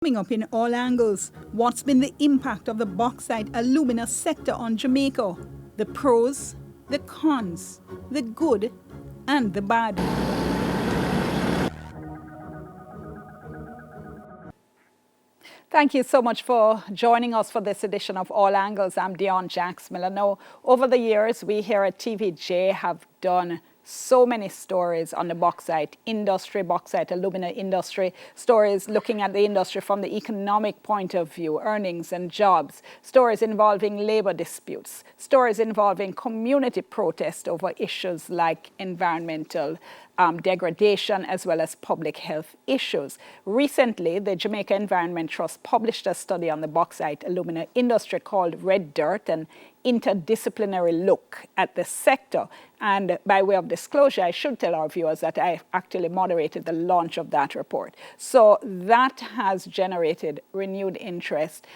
Coming up in all angles, what's been the impact of the bauxite alumina sector on Jamaica? The pros, the cons, the good, and the bad. Thank you so much for joining us for this edition of All Angles. I'm Dion Jax Miller. Now, over the years, we here at TVJ have done so many stories on the bauxite industry, bauxite alumina industry, stories looking at the industry from the economic point of view, earnings and jobs, stories involving labor disputes, stories involving community protest over issues like environmental degradation as well as public health issues. Recently, the Jamaica Environment Trust published a study on the bauxite alumina industry called Red Dirt, an interdisciplinary look at the sector. And by way of disclosure, I should tell our viewers that I actually moderated the launch of that report. So that has generated renewed interest,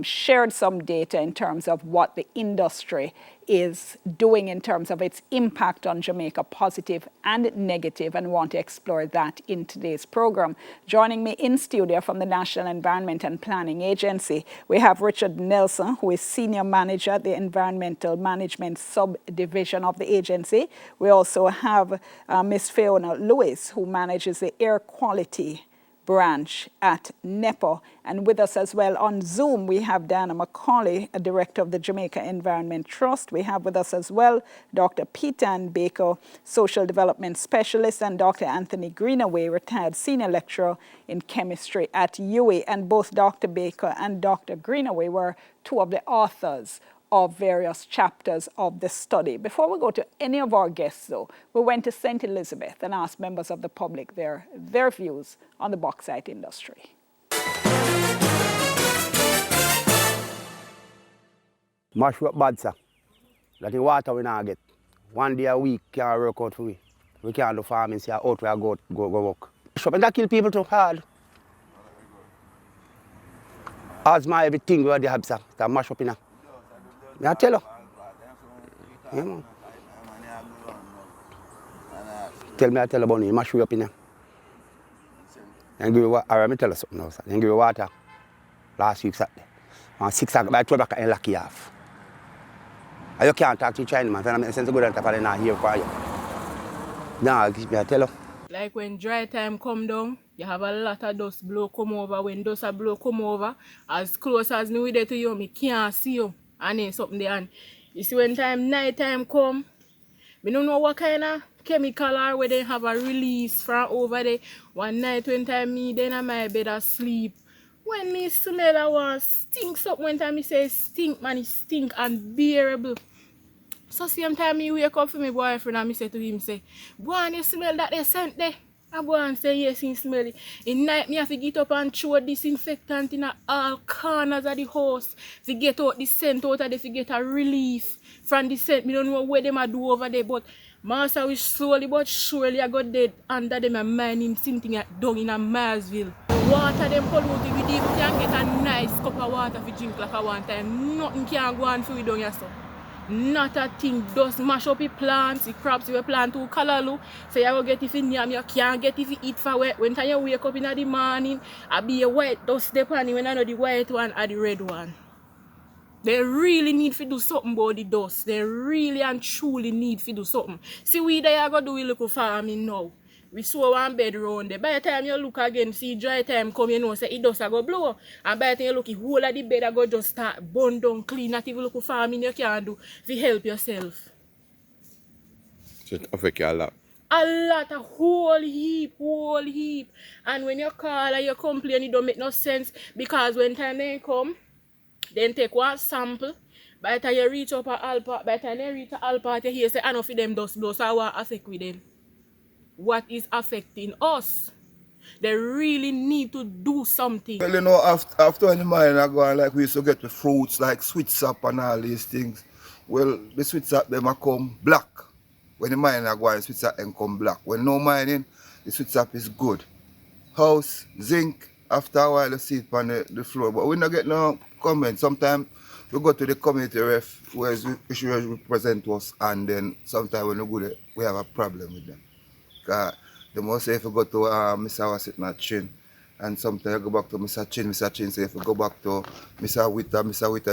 shared some data in terms of what the industry is doing in terms of its impact on Jamaica, positive and negative, and want to explore that in today's program. Joining me in studio from the National Environment and Planning Agency, we have Richard Nelson, who is Senior Manager at the Environmental Management Subdivision of the agency. We also have Ms. Fiona Lewis, who manages the Air Quality branch at NEPA. And with us as well on Zoom, we have Diana Macaulay, a director of the Jamaica Environment Trust. We have with us as well Dr. Peter Baker, social development specialist, and Dr. Anthony Greenaway, retired senior lecturer in chemistry at UWI. And both Dr. Baker and Dr. Greenaway were two of the authors of various chapters of the study. Before we go to any of our guests, though, we went to St. Elizabeth and asked members of the public their views on the bauxite industry. Mash up bad, sir. That the water we not get. One day a week can't work out for we. We can't do farming, see out where I go work. Shop and that kill people too hard. Asthma, everything where they have, sir. That mash up in there. I tell you. Yeah, man. Tell me, I tell you about you. Mash you up in there. Then give you water. Let me tell you something now, sir. Then give you water. Last week, Saturday. On 6 o'clock, by 12 o'clock, I lock you off. And you can't talk to China, man. I'm sense to go down to the not here for you. Now, I tell you. Like when dry time come down, you have a lot of dust blow come over. When dust a blow come over, as close as me with it to you, me can't see you. And then something there. And you see when night time come, me don't know what kind of chemical or where they have a release from over there. One night when time me then in my bed asleep. When me smell I want stink something when time me say stink, man, it stink unbearable. So same time me wake up for my boyfriend and me say to him, say, boy, you smell that they sent there? I go and say, yes, he smell it. In night, me have to get up and throw disinfectant in all corners of the house. To get out the scent out of there, to get a relief from the scent. Me don't know what them a do over there, but master will slowly but surely I got dead under them and mine him something down in a Marsville. Water them polluted, we even can get a nice cup of water to drink like a one time. Nothing can go on for you down here, so. Not a thing, just mash up the plants, the crops you plant to Kalalu. So you will get if you yam, you can't get if you eat for wet. When time you wake up in the morning, I be a white dust depending when I know the white one or the red one. They really need to do something about the dust. They really and truly need to do something. See we there go do we look farming now. We saw one bed round there. By the time you look again, see dry time come, you know, say it does go blow. And by the time you look, the whole of the bed I go just start burn down, clean, not even look farming you can do to help yourself. So it affects you a lot? A lot, a whole heap. And when you call and you complain, it don't make no sense. Because when time they come, then take one sample. By the time you reach up at Alpha, by the time you reach at Alpha, you hear say, I know for them dust blow, so I want to affect with them. What is affecting us? They really need to do something. Well, you know, after in the mine, I go and like we used to get the fruits like sweet sap and all these things. Well, the sweet sap them come black. When the mine I go and sweet sap them come black. When no mining, the sweet sap is good. House, zinc, after a while you see it on the floor. But we don't get no comment. Sometimes we go to the community ref where we should represent us, and then sometimes when we go there, we have a problem with them. They must say if you go to Mr. Wasit Chin, And sometimes I go back to Mr. Chin say if you go back to Mr. Witta,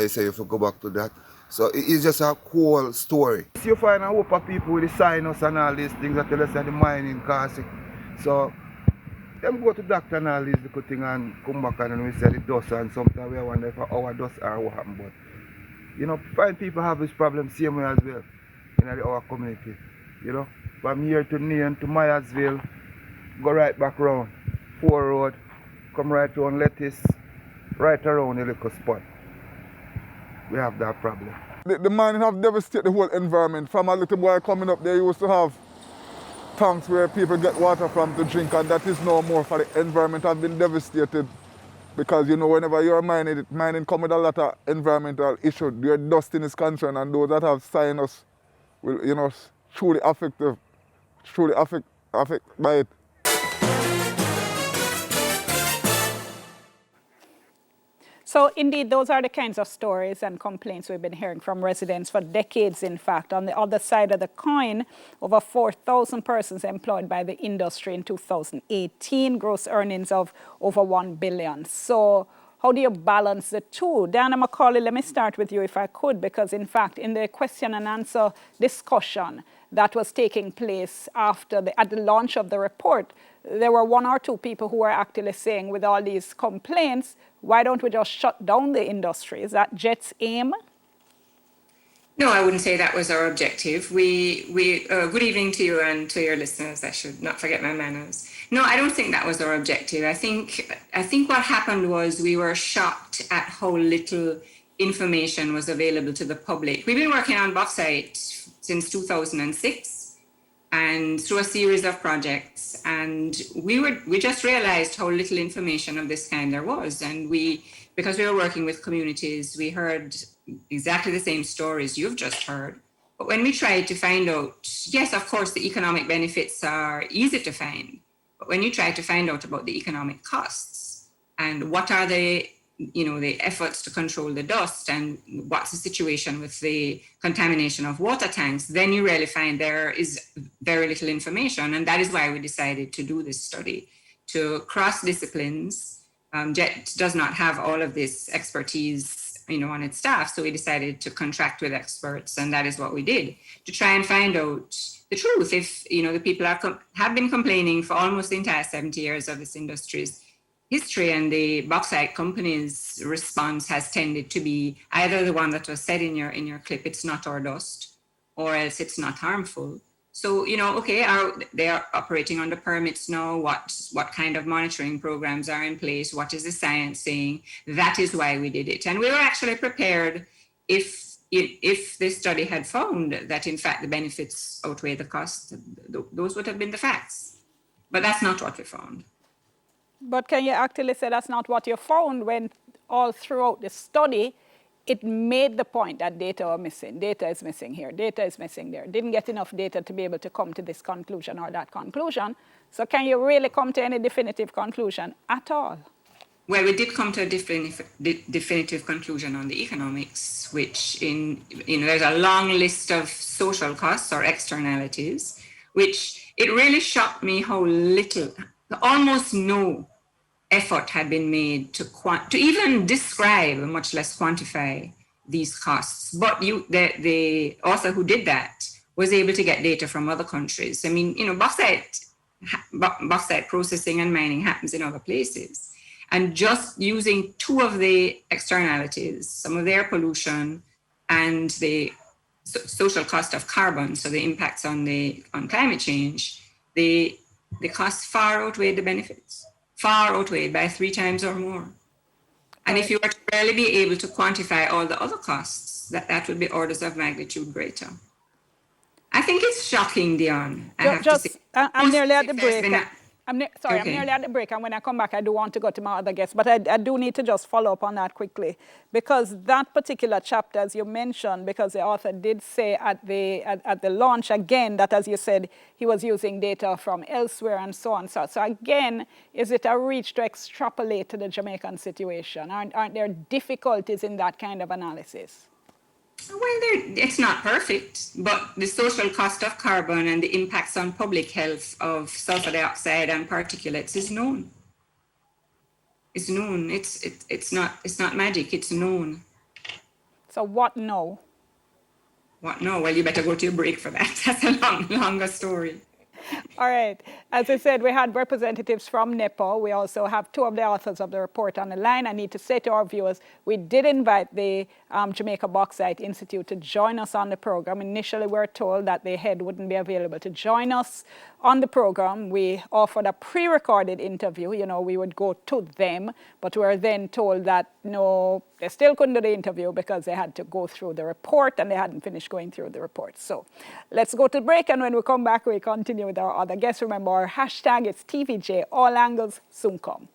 he say if you go back to that. So it's just a cool story. You find a whole of people with the sinus and all these things that tell us that the mining cause it. So them go to doctor and all these little things and come back and then we say the dust and sometimes we wonder if our dust or what happened. But you know, find people have this problem same way as well in our community. You know, from here to Neon to Myersville, go right back round, 4 road, come right on Lettuce, right around the little spot. We have that problem. The mining have devastated the whole environment. From a little boy coming up there, you used to have tanks where people get water from to drink, and that is no more. For the environment has been devastated because, you know, whenever you're mining come with a lot of environmental issues. Your dusting is concerned, and those that have sinus will, you know, truly affect by it. So indeed, those are the kinds of stories and complaints we've been hearing from residents for decades, in fact. On the other side of the coin, over 4,000 persons employed by the industry in 2018, gross earnings of over $1 billion. So how do you balance the two? Diana Macaulay, let me start with you if I could, because in fact, in the question and answer discussion that was taking place at the launch of the report, there were 1 or 2 people who were actually saying, with all these complaints, why don't we just shut down the industry? Is that JET's aim? No, I wouldn't say that was our objective. Good evening to you and to your listeners. I should not forget my manners. No, I don't think that was our objective. I think what happened was we were shocked at how little information was available to the public. We've been working on bauxite since 2006. And through a series of projects, and we just realized how little information of this kind there was. And because we were working with communities, we heard exactly the same stories you've just heard. But when we tried to find out, yes, of course, the economic benefits are easy to find. But when you try to find out about the economic costs and what are the efforts to control the dust and what's the situation with the contamination of water tanks, then you really find there is very little information. And that is why we decided to do this study, to cross disciplines. JET does not have all of this expertise, on its staff. So we decided to contract with experts, and that is what we did, to try and find out the truth. If, the people have been complaining for almost the entire 70 years of this industry's history, and the bauxite company's response has tended to be either the one that was said in your clip, it's not our dust, or else it's not harmful. So, they are operating under permits now. What kind of monitoring programs are in place? What is the science saying? That is why we did it. And we were actually prepared if this study had found that, in fact, the benefits outweigh the costs, those would have been the facts. But that's not what we found. But can you actually say that's not what you found when all throughout the study, it made the point that data are missing. Data is missing here, data is missing there. Didn't get enough data to be able to come to this conclusion or that conclusion. So can you really come to any definitive conclusion at all? Well, we did come to a definitive conclusion on the economics, which there's a long list of social costs or externalities, which it really shocked me how little, almost no effort had been made to even describe, much less quantify, these costs. But the author who did that was able to get data from other countries. I mean, bauxite processing and mining happens in other places. And just using 2 of the externalities, some of the air pollution and the social cost of carbon, so the impacts on climate change, the costs far outweigh the benefits. Far outweighed by 3 times or more. And if you were to really be able to quantify all the other costs, that would be orders of magnitude greater. I think it's shocking, Dion. I'm nearly at the break. I'm Okay. nearly at the break, and when I come back, I do want to go to my other guests, but I do need to just follow up on that quickly, because that particular chapter, as you mentioned, because the author did say at the launch again that, as you said, he was using data from elsewhere and so on. So again, is it a reach to extrapolate to the Jamaican situation? Aren't there difficulties in that kind of analysis? Well, it's not perfect, but the social cost of carbon and the impacts on public health of sulfur dioxide and particulates is known. It's known. It's not magic. It's known. So what no? What? No. Well, you better go to your break for that. That's a longer story. All right. As I said, we had representatives from NEPA. We also have two of the authors of the report on the line. I need to say to our viewers, we did invite the Jamaica Bauxite Institute to join us on the program. Initially, we were told that the head wouldn't be available to join us on the program. We offered a pre-recorded interview. You know, we would go to them, but we were then told that, no, they still couldn't do the interview because they had to go through the report and they hadn't finished going through the report. So let's go to break, and when we come back, we continue with our other guests. Remember, our hashtag is TVJ, all angles soon come.